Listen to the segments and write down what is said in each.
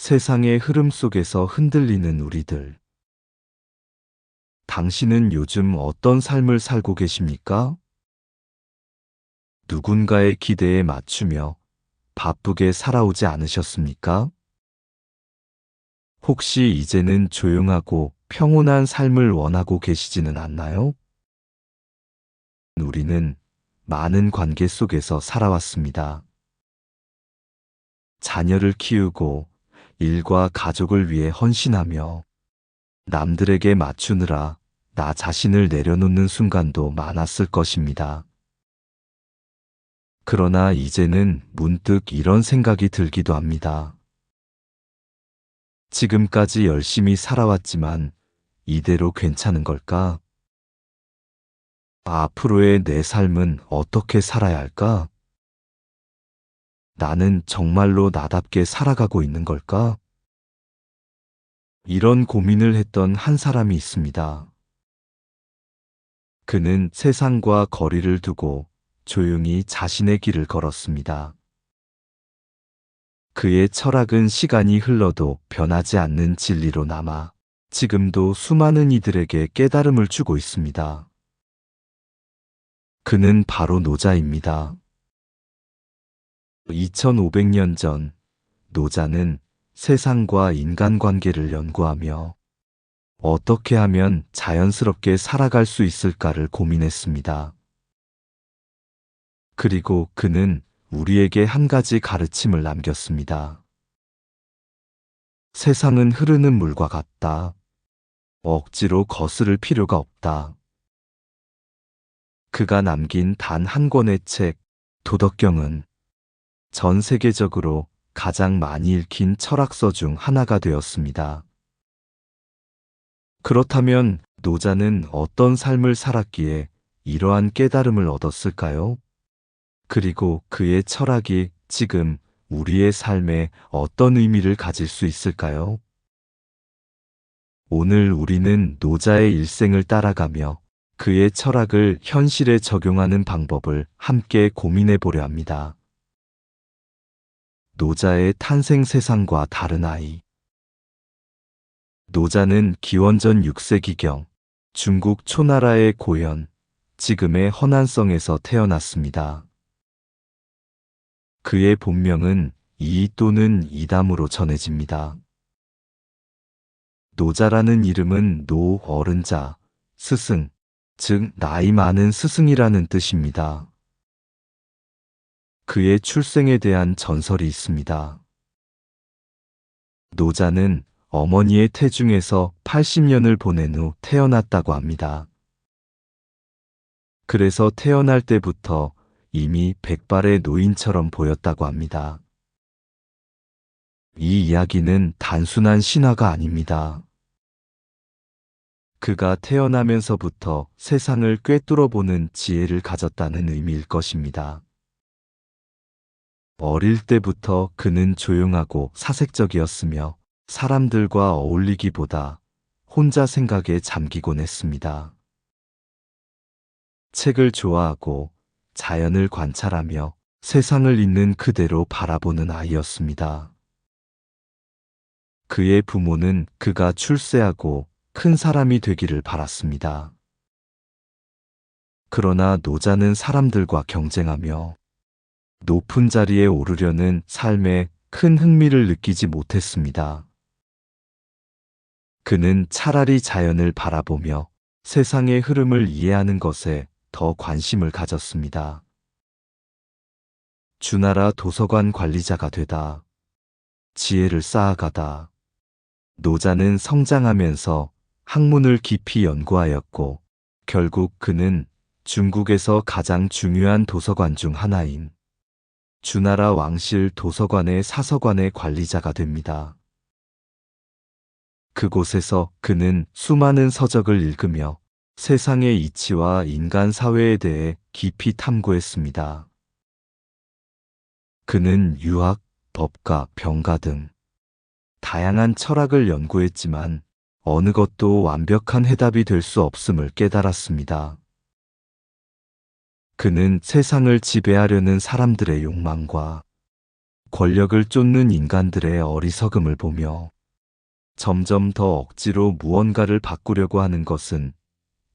세상의 흐름 속에서 흔들리는 우리들. 당신은 요즘 어떤 삶을 살고 계십니까? 누군가의 기대에 맞추며 바쁘게 살아오지 않으셨습니까? 혹시 이제는 조용하고 평온한 삶을 원하고 계시지는 않나요? 우리는 많은 관계 속에서 살아왔습니다. 자녀를 키우고 일과 가족을 위해 헌신하며 남들에게 맞추느라 나 자신을 내려놓는 순간도 많았을 것입니다. 그러나 이제는 문득 이런 생각이 들기도 합니다. 지금까지 열심히 살아왔지만 이대로 괜찮은 걸까? 앞으로의 내 삶은 어떻게 살아야 할까? 나는 정말로 나답게 살아가고 있는 걸까? 이런 고민을 했던 한 사람이 있습니다. 그는 세상과 거리를 두고 조용히 자신의 길을 걸었습니다. 그의 철학은 시간이 흘러도 변하지 않는 진리로 남아 지금도 수많은 이들에게 깨달음을 주고 있습니다. 그는 바로 노자입니다. 2500년 전 노자는 세상과 인간관계를 연구하며 어떻게 하면 자연스럽게 살아갈 수 있을까를 고민했습니다. 그리고 그는 우리에게 한 가지 가르침을 남겼습니다. 세상은 흐르는 물과 같다. 억지로 거스를 필요가 없다. 그가 남긴 단 한 권의 책, 도덕경은 전 세계적으로 가장 많이 읽힌 철학서 중 하나가 되었습니다. 그렇다면 노자는 어떤 삶을 살았기에 이러한 깨달음을 얻었을까요? 그리고 그의 철학이 지금 우리의 삶에 어떤 의미를 가질 수 있을까요? 오늘 우리는 노자의 일생을 따라가며 그의 철학을 현실에 적용하는 방법을 함께 고민해 보려 합니다. 노자의 탄생 세상과 다른 아이. 노자는 기원전 6세기경 중국 초나라의 고현, 지금의 허난성에서 태어났습니다. 그의 본명은 이 또는 이담으로 전해집니다. 노자라는 이름은 노 어른자, 스승, 즉 나이 많은 스승이라는 뜻입니다. 그의 출생에 대한 전설이 있습니다. 노자는 어머니의 태중에서 80년을 보낸 후 태어났다고 합니다. 그래서 태어날 때부터 이미 백발의 노인처럼 보였다고 합니다. 이 이야기는 단순한 신화가 아닙니다. 그가 태어나면서부터 세상을 꿰뚫어 보는 지혜를 가졌다는 의미일 것입니다. 어릴 때부터 그는 조용하고 사색적이었으며 사람들과 어울리기보다 혼자 생각에 잠기곤 했습니다. 책을 좋아하고 자연을 관찰하며 세상을 있는 그대로 바라보는 아이였습니다. 그의 부모는 그가 출세하고 큰 사람이 되기를 바랐습니다. 그러나 노자는 사람들과 경쟁하며 높은 자리에 오르려는 삶에 큰 흥미를 느끼지 못했습니다. 그는 차라리 자연을 바라보며 세상의 흐름을 이해하는 것에 더 관심을 가졌습니다. 주나라 도서관 관리자가 되다. 지혜를 쌓아가다. 노자는 성장하면서 학문을 깊이 연구하였고 결국 그는 중국에서 가장 중요한 도서관 중 하나인 주나라 왕실 도서관의 사서관의 관리자가 됩니다. 그곳에서 그는 수많은 서적을 읽으며 세상의 이치와 인간 사회에 대해 깊이 탐구했습니다. 그는 유학, 법과, 병가 등 다양한 철학을 연구했지만 어느 것도 완벽한 해답이 될 수 없음을 깨달았습니다. 그는 세상을 지배하려는 사람들의 욕망과 권력을 쫓는 인간들의 어리석음을 보며 점점 더 억지로 무언가를 바꾸려고 하는 것은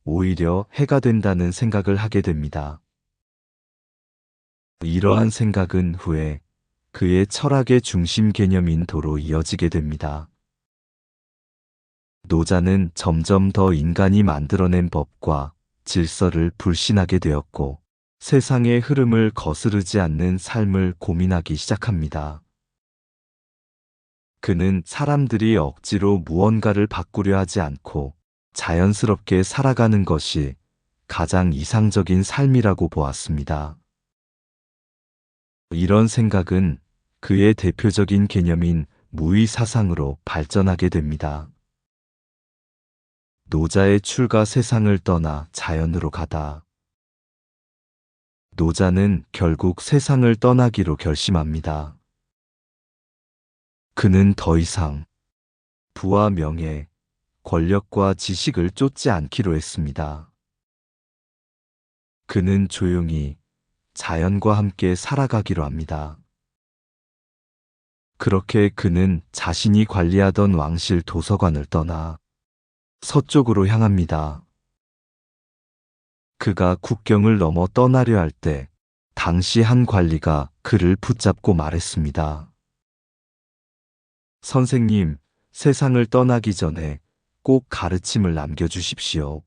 오히려 해가 된다는 생각을 하게 됩니다. 이러한 생각은 후에 그의 철학의 중심 개념인 도로 이어지게 됩니다. 노자는 점점 더 인간이 만들어낸 법과 질서를 불신하게 되었고 세상의 흐름을 거스르지 않는 삶을 고민하기 시작합니다. 그는 사람들이 억지로 무언가를 바꾸려 하지 않고 자연스럽게 살아가는 것이 가장 이상적인 삶이라고 보았습니다. 이런 생각은 그의 대표적인 개념인 무의 사상으로 발전하게 됩니다. 노자의 출가 세상을 떠나 자연으로 가다. 노자는 결국 세상을 떠나기로 결심합니다. 그는 더 이상 부와 명예, 권력과 지식을 쫓지 않기로 했습니다. 그는 조용히 자연과 함께 살아가기로 합니다. 그렇게 그는 자신이 관리하던 왕실 도서관을 떠나 서쪽으로 향합니다. 그가 국경을 넘어 떠나려 할 때 당시 한 관리가 그를 붙잡고 말했습니다. 선생님, 세상을 떠나기 전에 꼭 가르침을 남겨주십시오.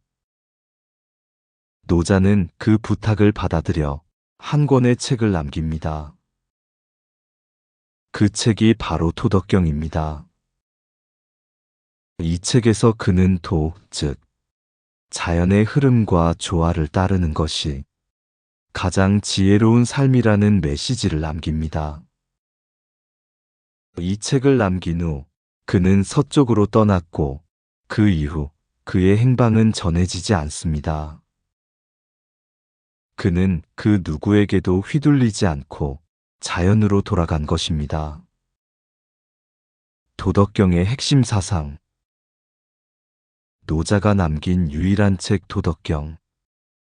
노자는 그 부탁을 받아들여 한 권의 책을 남깁니다. 그 책이 바로 도덕경입니다. 이 책에서 그는 도, 즉 자연의 흐름과 조화를 따르는 것이 가장 지혜로운 삶이라는 메시지를 남깁니다. 이 책을 남긴 후 그는 서쪽으로 떠났고 그 이후 그의 행방은 전해지지 않습니다. 그는 그 누구에게도 휘둘리지 않고 자연으로 돌아간 것입니다. 도덕경의 핵심 사상. 노자가 남긴 유일한 책 도덕경.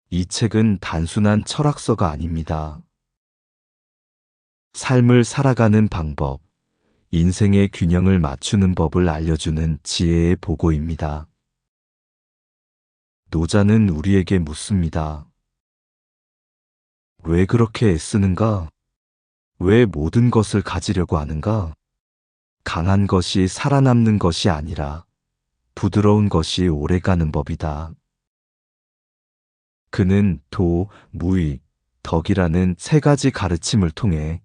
이 책은 단순한 철학서가 아닙니다. 삶을 살아가는 방법, 인생의 균형을 맞추는 법을 알려주는 지혜의 보고입니다. 노자는 우리에게 묻습니다. 왜 그렇게 애쓰는가? 왜 모든 것을 가지려고 하는가? 강한 것이 살아남는 것이 아니라 부드러운 것이 오래가는 법이다. 그는 도, 무의, 덕이라는 세 가지 가르침을 통해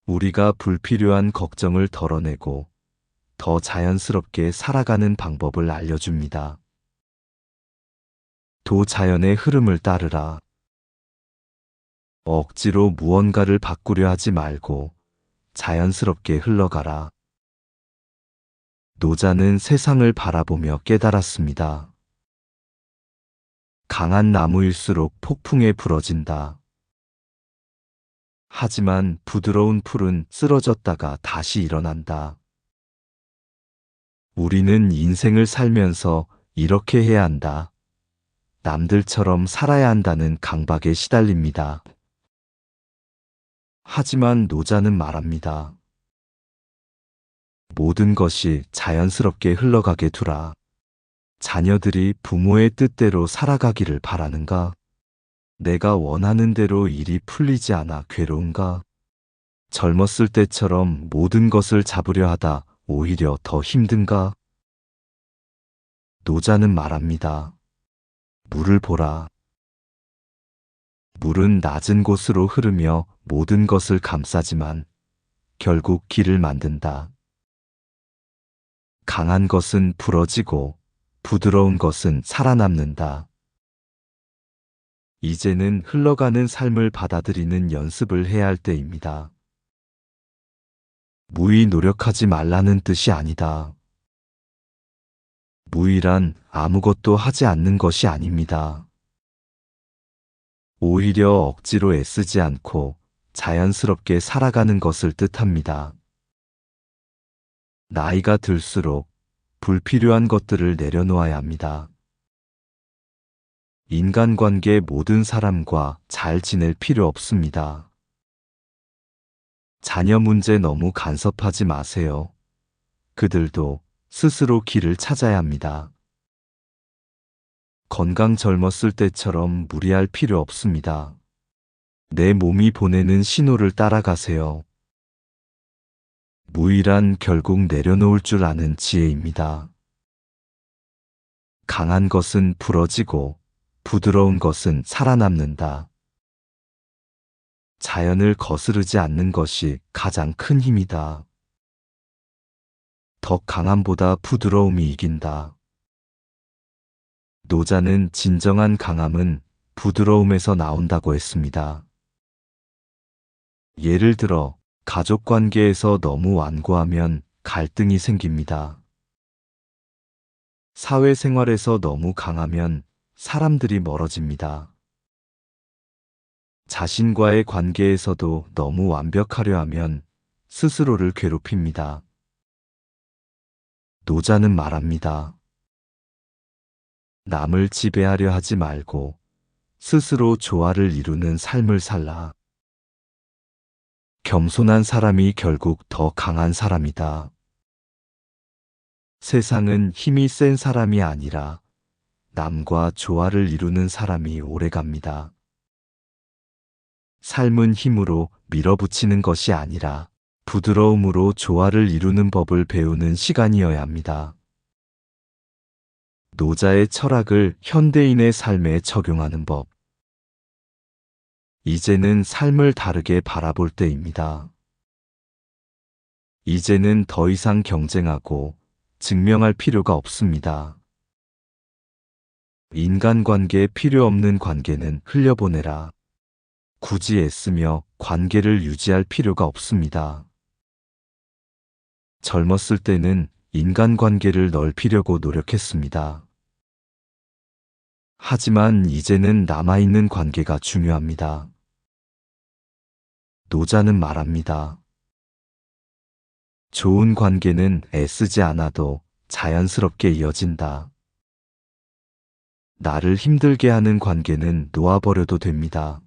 우리가 불필요한 걱정을 덜어내고 더 자연스럽게 살아가는 방법을 알려줍니다. 도 자연의 흐름을 따르라. 억지로 무언가를 바꾸려 하지 말고 자연스럽게 흘러가라. 노자는 세상을 바라보며 깨달았습니다. 강한 나무일수록 폭풍에 부러진다. 하지만 부드러운 풀은 쓰러졌다가 다시 일어난다. 우리는 인생을 살면서 이렇게 해야 한다. 남들처럼 살아야 한다는 강박에 시달립니다. 하지만 노자는 말합니다. 모든 것이 자연스럽게 흘러가게 두라. 자녀들이 부모의 뜻대로 살아가기를 바라는가? 내가 원하는 대로 일이 풀리지 않아 괴로운가? 젊었을 때처럼 모든 것을 잡으려 하다 오히려 더 힘든가? 노자는 말합니다. 물을 보라. 물은 낮은 곳으로 흐르며 모든 것을 감싸지만 결국 길을 만든다. 강한 것은 부러지고 부드러운 것은 살아남는다. 이제는 흘러가는 삶을 받아들이는 연습을 해야 할 때입니다. 무의 노력하지 말라는 뜻이 아니다. 무의란 아무것도 하지 않는 것이 아닙니다. 오히려 억지로 애쓰지 않고 자연스럽게 살아가는 것을 뜻합니다. 나이가 들수록 불필요한 것들을 내려놓아야 합니다. 인간관계 모든 사람과 잘 지낼 필요 없습니다. 자녀 문제 너무 간섭하지 마세요. 그들도 스스로 길을 찾아야 합니다. 건강 젊었을 때처럼 무리할 필요 없습니다. 내 몸이 보내는 신호를 따라가세요. 무의란 결국 내려놓을 줄 아는 지혜입니다. 강한 것은 부러지고 부드러운 것은 살아남는다. 자연을 거스르지 않는 것이 가장 큰 힘이다. 더 강함보다 부드러움이 이긴다. 노자는 진정한 강함은 부드러움에서 나온다고 했습니다. 예를 들어 가족 관계에서 너무 완고하면 갈등이 생깁니다. 사회생활에서 너무 강하면 사람들이 멀어집니다. 자신과의 관계에서도 너무 완벽하려 하면 스스로를 괴롭힙니다. 노자는 말합니다. 남을 지배하려 하지 말고 스스로 조화를 이루는 삶을 살라. 겸손한 사람이 결국 더 강한 사람이다. 세상은 힘이 센 사람이 아니라 남과 조화를 이루는 사람이 오래갑니다. 삶은 힘으로 밀어붙이는 것이 아니라 부드러움으로 조화를 이루는 법을 배우는 시간이어야 합니다. 노자의 철학을 현대인의 삶에 적용하는 법. 이제는 삶을 다르게 바라볼 때입니다. 이제는 더 이상 경쟁하고 증명할 필요가 없습니다. 인간관계에 필요 없는 관계는 흘려보내라. 굳이 애쓰며 관계를 유지할 필요가 없습니다. 젊었을 때는 인간관계를 넓히려고 노력했습니다. 하지만 이제는 남아있는 관계가 중요합니다. 노자는 말합니다. 좋은 관계는 애쓰지 않아도 자연스럽게 이어진다. 나를 힘들게 하는 관계는 놓아버려도 됩니다.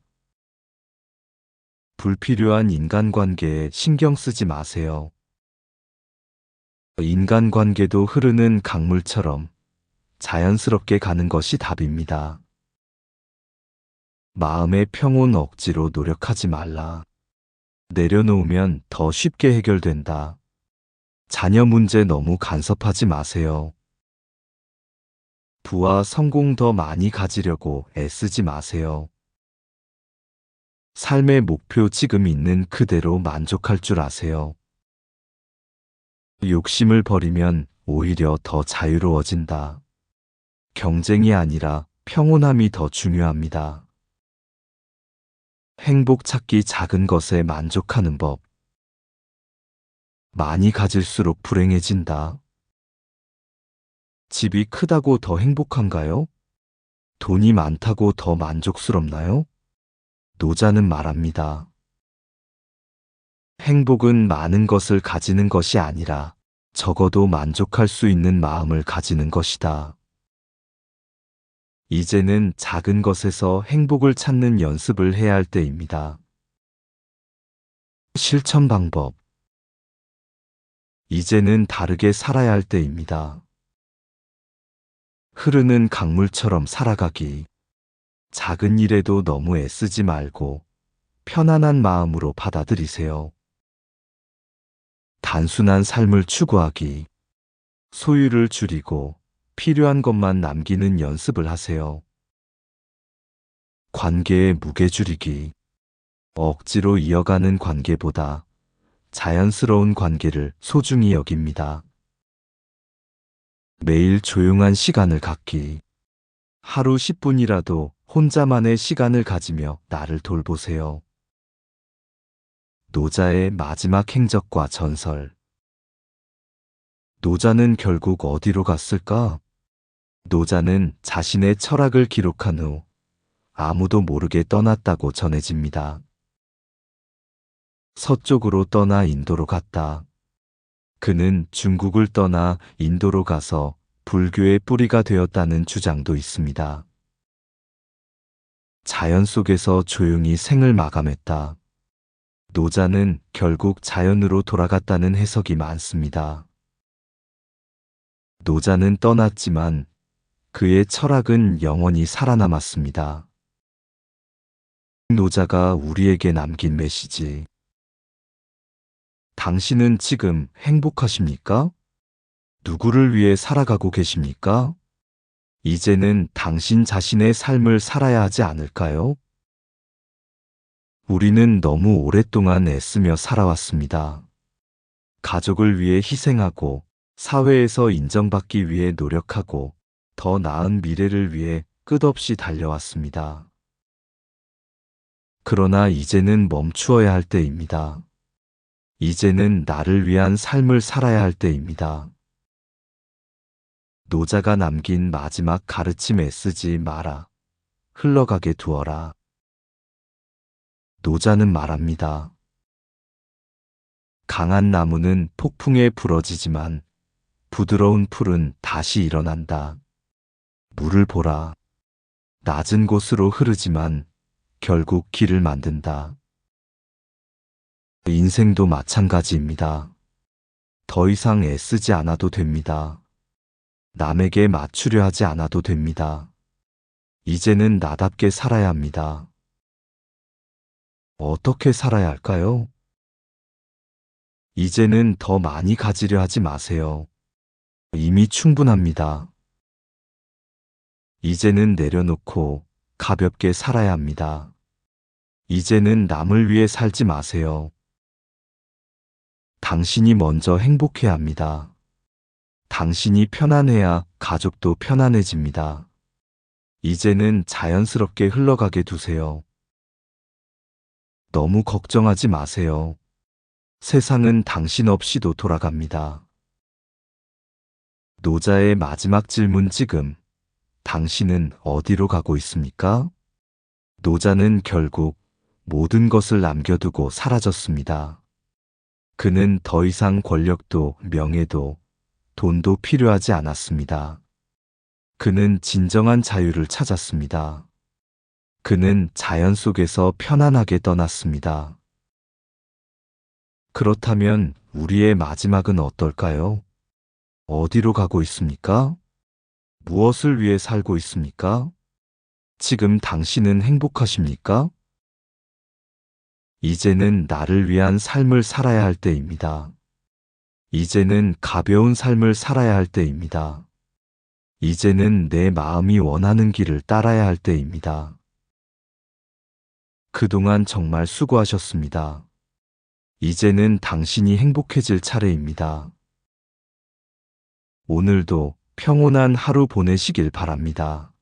불필요한 인간관계에 신경 쓰지 마세요. 인간관계도 흐르는 강물처럼 자연스럽게 가는 것이 답입니다. 마음의 평온 억지로 노력하지 말라. 내려놓으면 더 쉽게 해결된다. 자녀 문제 너무 간섭하지 마세요. 부와 성공 더 많이 가지려고 애쓰지 마세요. 삶의 목표 지금 있는 그대로 만족할 줄 아세요. 욕심을 버리면 오히려 더 자유로워진다. 경쟁이 아니라 평온함이 더 중요합니다. 행복 찾기 작은 것에 만족하는 법. 많이 가질수록 불행해진다. 집이 크다고 더 행복한가요? 돈이 많다고 더 만족스럽나요? 노자는 말합니다. 행복은 많은 것을 가지는 것이 아니라 적어도 만족할 수 있는 마음을 가지는 것이다. 이제는 작은 것에서 행복을 찾는 연습을 해야 할 때입니다. 실천 방법. 이제는 다르게 살아야 할 때입니다. 흐르는 강물처럼 살아가기. 작은 일에도 너무 애쓰지 말고 편안한 마음으로 받아들이세요. 단순한 삶을 추구하기. 소유를 줄이고 필요한 것만 남기는 연습을 하세요. 관계의 무게 줄이기. 억지로 이어가는 관계보다 자연스러운 관계를 소중히 여깁니다. 매일 조용한 시간을 갖기. 하루 10분이라도 혼자만의 시간을 가지며 나를 돌보세요. 노자의 마지막 행적과 전설. 노자는 결국 어디로 갔을까? 노자는 자신의 철학을 기록한 후 아무도 모르게 떠났다고 전해집니다. 서쪽으로 떠나 인도로 갔다. 그는 중국을 떠나 인도로 가서 불교의 뿌리가 되었다는 주장도 있습니다. 자연 속에서 조용히 생을 마감했다. 노자는 결국 자연으로 돌아갔다는 해석이 많습니다. 노자는 떠났지만 그의 철학은 영원히 살아남았습니다. 노자가 우리에게 남긴 메시지. 당신은 지금 행복하십니까? 누구를 위해 살아가고 계십니까? 이제는 당신 자신의 삶을 살아야 하지 않을까요? 우리는 너무 오랫동안 애쓰며 살아왔습니다. 가족을 위해 희생하고, 사회에서 인정받기 위해 노력하고, 더 나은 미래를 위해 끝없이 달려왔습니다. 그러나 이제는 멈추어야 할 때입니다. 이제는 나를 위한 삶을 살아야 할 때입니다. 노자가 남긴 마지막 가르침에 쓰지 마라. 흘러가게 두어라. 노자는 말합니다. 강한 나무는 폭풍에 부러지지만 부드러운 풀은 다시 일어난다. 물을 보라. 낮은 곳으로 흐르지만 결국 길을 만든다. 인생도 마찬가지입니다. 더 이상 애쓰지 않아도 됩니다. 남에게 맞추려 하지 않아도 됩니다. 이제는 나답게 살아야 합니다. 어떻게 살아야 할까요? 이제는 더 많이 가지려 하지 마세요. 이미 충분합니다. 이제는 내려놓고 가볍게 살아야 합니다. 이제는 남을 위해 살지 마세요. 당신이 먼저 행복해야 합니다. 당신이 편안해야 가족도 편안해집니다. 이제는 자연스럽게 흘러가게 두세요. 너무 걱정하지 마세요. 세상은 당신 없이도 돌아갑니다. 노자의 마지막 질문 지금 당신은 어디로 가고 있습니까? 노자는 결국 모든 것을 남겨두고 사라졌습니다. 그는 더 이상 권력도 명예도 돈도 필요하지 않았습니다. 그는 진정한 자유를 찾았습니다. 그는 자연 속에서 편안하게 떠났습니다. 그렇다면 우리의 마지막은 어떨까요? 어디로 가고 있습니까? 무엇을 위해 살고 있습니까? 지금 당신은 행복하십니까? 이제는 나를 위한 삶을 살아야 할 때입니다. 이제는 가벼운 삶을 살아야 할 때입니다. 이제는 내 마음이 원하는 길을 따라야 할 때입니다. 그동안 정말 수고하셨습니다. 이제는 당신이 행복해질 차례입니다. 오늘도 평온한 하루 보내시길 바랍니다.